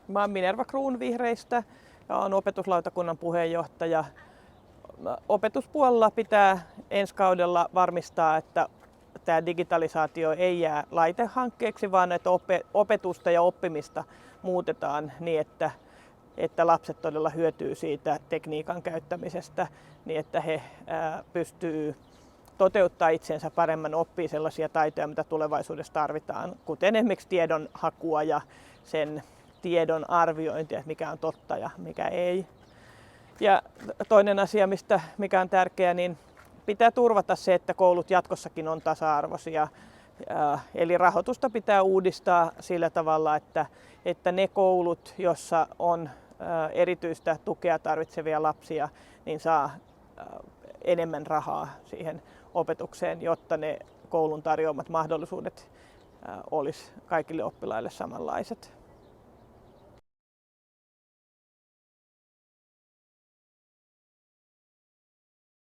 Mä oon Minerva Kruun Vihreistä ja olen opetuslautakunnan puheenjohtaja. Opetuspuolella pitää ensi kaudella varmistaa, että tämä digitalisaatio ei jää laitehankkeeksi, vaan että opetusta ja oppimista muutetaan niin, että lapset todella hyötyy siitä tekniikan käyttämisestä, niin että he pystyvät toteuttaa itsensä paremmin, oppii sellaisia taitoja, mitä tulevaisuudessa tarvitaan, kuten esimerkiksi tiedonhakua ja sen tiedon arviointia, että mikä on totta ja mikä ei. Ja toinen asia, mikä on tärkeää, niin pitää turvata se, että koulut jatkossakin on tasa-arvoisia. Eli rahoitusta pitää uudistaa sillä tavalla, että ne koulut, joissa on erityistä tukea tarvitsevia lapsia, niin saa enemmän rahaa siihen opetukseen, jotta ne koulun tarjoamat mahdollisuudet olisi kaikille oppilaille samanlaiset.